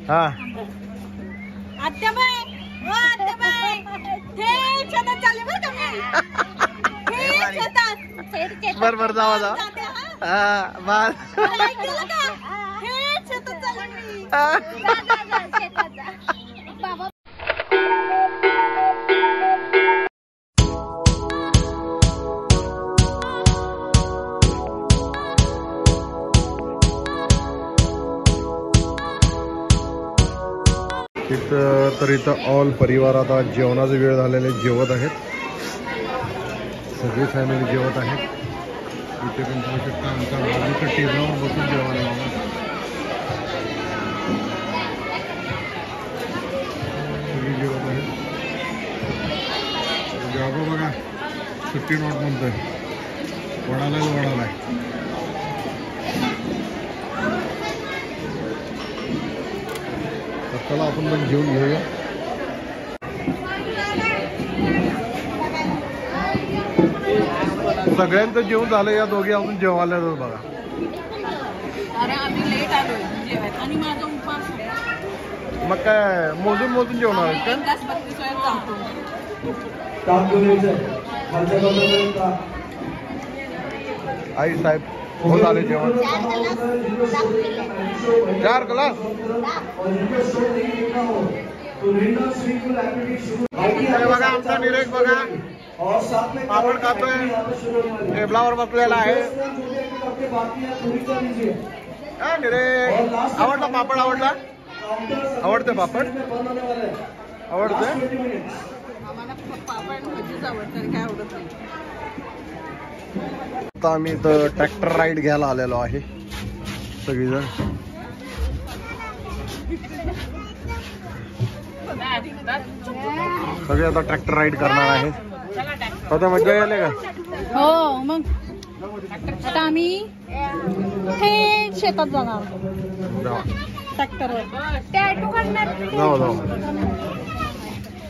हा आत्याबाई ओ आत्याबाई थेट शेतात चालले बरं का मी थेट शेतात बर जावा जा हा बस ऐकलं का थेट शेतात चालले मी शेतात जा बाबा तर इथं ऑल परिवार आता जेवणाचा वेळ झालेले जेवत आहेत. सगळी फॅमिली जेवत आहेत. इथे पण पाहू शकता आमच्या बाजूच्या टेबलावर बसून जेवायला सगळी जेवत आहेत. बाबा बघा सुट्टी नोट म्हणतोय वडालाय चला आपण पण जेवून घेऊया. सगळ्यांचं जेवण झालं. या दोघी अजून जेवायला बघा. अरे आम्ही लेट आलोय जेवायला आणि माझा उपवास आहे. मग काय मोजून जेवणार आहेत का आई साहेब होत आले जेवण. 4 ग्लास बघा. आमचा निरेश बघा पापड खातोय. टेबलावर बसलेला आहे. निरेश आवडला पापड? आवडते पापड? आवडते. आता आम्ही इथं ट्रॅक्टर राईड घ्यायला आलेलो आहे सगळीजण. सगळे आता ट्रॅक्टर राईड करणार आहे. आता मजा यायला का? हो मग आता आम्ही थेट शेतात जाणार ट्रॅक्टरवर. जाऊ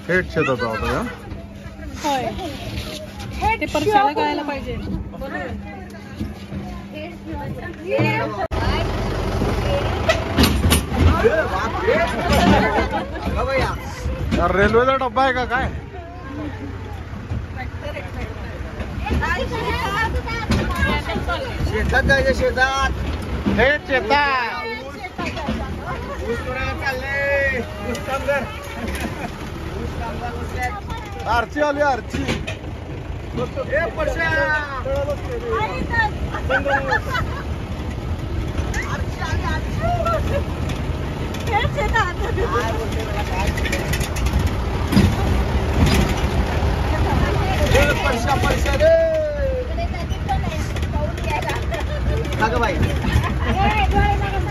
थेट शेतात जाऊ का? होय ते परशाला कळायला पाहिजे. रेल्वेचा डब्बा आहे का काय? शेतात जायचं. शेतात थेट शेतात. आरची आली आरची.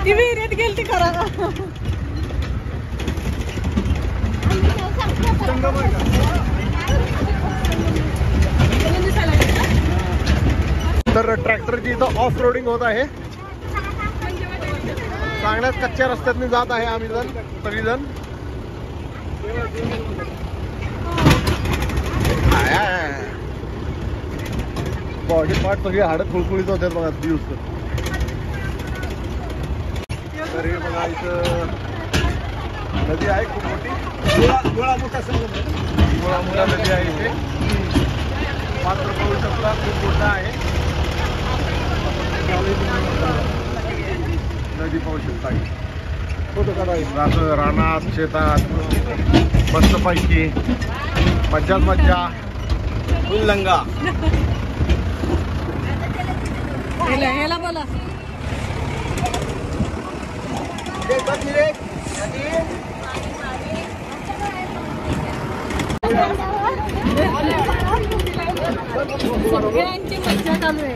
ती विहिरीत गेली ती करा. तर ट्रॅक्टरची इथं ऑफ रोडिंग होत आहे. चांगल्याच कच्च्या रस्त्यातून जात आहे आम्ही सगळीजण. बॉडी पार्ट सगळी हाडं खुळखुळीत होत्यात बघा दिवस. तर हे बघा इथं नदी आहे खूप मोठी. गोळामुखा नदी आहे इथे. पात्र पाहू शकता खूप मोठा आहे. नदी पाहू शकता. रानात शेतात मस्तपैकी मज्जाच मज्जा. उल्लंगा ह्याला बोला. सगळ्यांची मज्जा चालू आहे.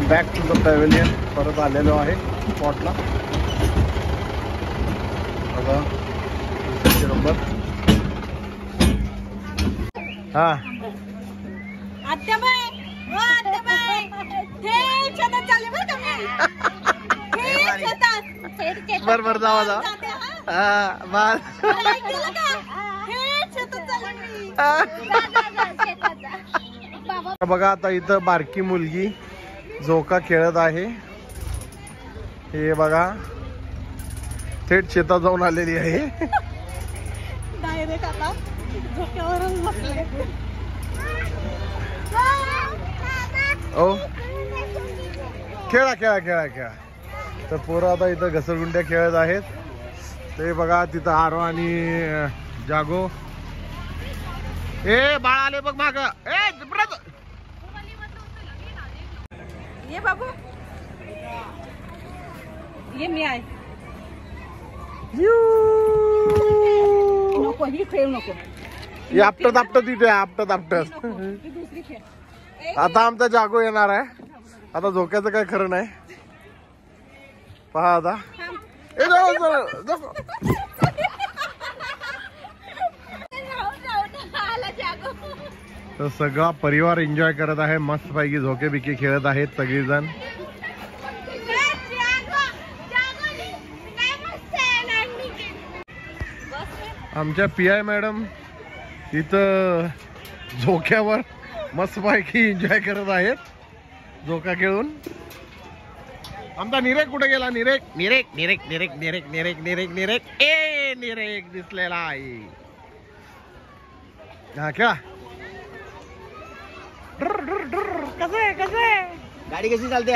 बॅक टू द पॅव्हिलियन परत आलेलो आहे स्पॉटला. बघा नंबर. हा आत्याबाई ओ आत्याबाई थेट शेतात चालले बरं का मी थेट शेतात बरोबर जावा जावा जाते, हा? हा बस ऐकलं का? थेट शेतात चालली मी. बघा आता इथं बारकी मुलगी झोका खेळत आहे. हे बघा थेट शेतात जाऊन आलेली आहे. डायरेक्ट आता झोक्यावरून बसले. ओ खेळा खेळा खेळा खेळा. तर पोरं आता इथं घसरगुंड्या खेळत आहेत. ते बघा तिथं आरो आणि जागो. ए बाळ आले बघ माग. ए ये बाबू ये मी आहे. नको ही खेळ नको. हे आपटत आपटत इथे आपटत आपटत. ही दुसरी खेळ. आता आमचा जागो येणार आहे. आता झोक्याचं काय खरं नाही. पहा आता. ए जाऊ जाऊ जाऊ. तर सगळा परिवार एन्जॉय करत आहे. मस्त पैकी झोके बिके खेळत आहेत सगळेजण. आमच्या PI मॅडम इथं झोक्यावर मस्त पैकी एन्जॉय करत आहेत झोका खेळून. आमचा निरेक कुठे गेला? निरेक निरेक निरेक निरेक निरेक निरेक निरेक निरेक. ए निरेक दिसलेला आहे. हा खेळा. कसं कसं गाडी कशी चालते?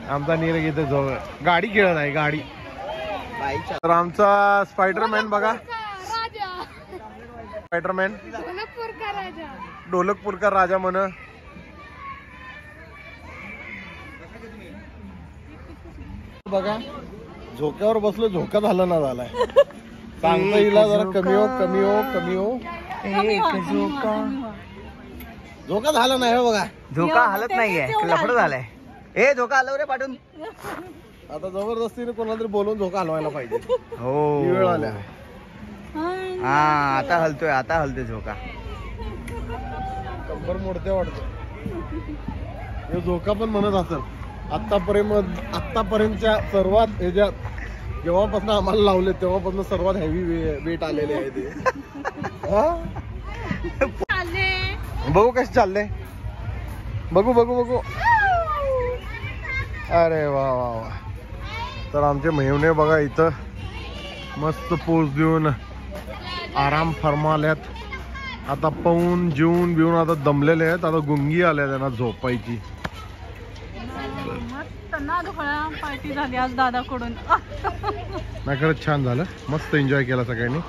आमचा निरेक इथे गाडी खेळत आहे गाडी. तर आमचा स्पायडरमॅन बघा. स्पायडरमॅन ढोलकपूरचा राजा म्हण. बघा झोक्यावर बसलो. झोका झाला ना झालाय. सांगता येईल जरा कमी हो कमी हो कमी हो. झोका झाला नाही हो बघा. झोका हलत नाहीये. लफड झालाय. ए झोका हलव रे पाठून. आता जबरदस्तीने कोणाला तरी बोलून झोका हलवायला पाहिजे. हो ही वेळ आल्या. हा आता हलतोय. आता हलतोय झोका. कंबर मोडते वाटतं. हे झोका पण म्हणत असेल आतापर्यंतच्या सर्वात ह्याच्यात जेव्हापासून आम्हाला लावले तेव्हापासून सर्वात हेवी वेट आलेले आहे ते. बघू कसे चालले. बघू बघू बघू. अरे वा वा वा. तर आमचे मेहने बघा इथं मस्त पोज देऊन आराम फरमाल्यात. आता पाहून जेवून बिवून आता दमलेले आहेत. आता गुंगी आल्या त्यांना झोपायची. पार्टी झाली आज दादाकडून. नाही खरंच छान झालं. मस्त एन्जॉय केला सगळ्यांनी.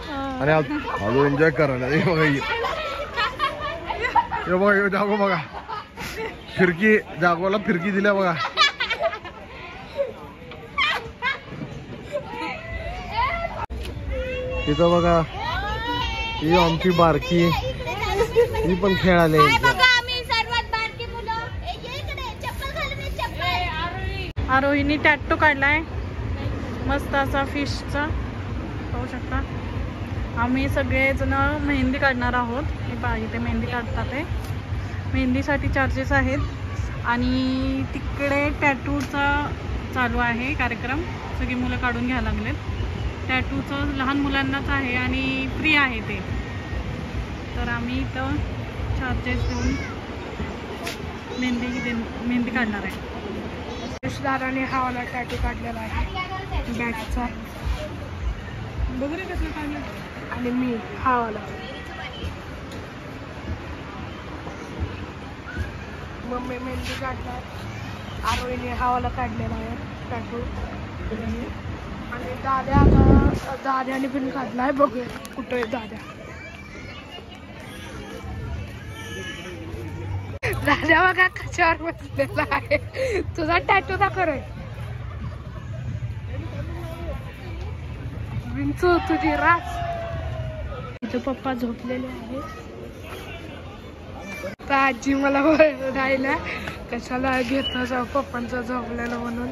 आणि आज अजून एन्जॉय करायला. हे बघा हे बघा हे जागो बघा. फिरकी जागोला फिरकी दिल्या बघा. तिथं बघा ही आमची बारकी ही पण खेळाले. आरोहीने टॅटू काढलाय मस्त असा फिशचा. पाहू शकता. आम्ही सगळेजण मेहंदी काढणार आहोत. हे पहा इथे मेहंदी काढतात. ते मेहंदीसाठी चार्जेस आहेत. आणि तिकडे टॅटूचा चालू आहे कार्यक्रम. सगळी मुलं काढून घ्यायला लागलेत. टॅटूचं लहान मुलांनाच आहे आणि फ्री आहे ते. तर आम्ही इथं चार्जेस देऊन मेहंदी काढणार आहे. दादाने हा वाला टॅटू काढलेला आहे बॅकचा. बघू रे कसं काढलं. आणि मी हा वाला. मम्मी मेहंदी काढला. आरोहीने हा वाला काढलेला आहे टॅटू. आणि दाद्याने पण काढलाय. बघूया कुठं आहे दाद्या. दादा बघा कशावर बसलेला आहे. तुझा टॅटू दाखव रे. विंचू तुझी रास. इथं पप्पा झोपलेले आहे. तर आजी मला राहिल्या कशाला घेत पप्पांचा झोपलेला म्हणून.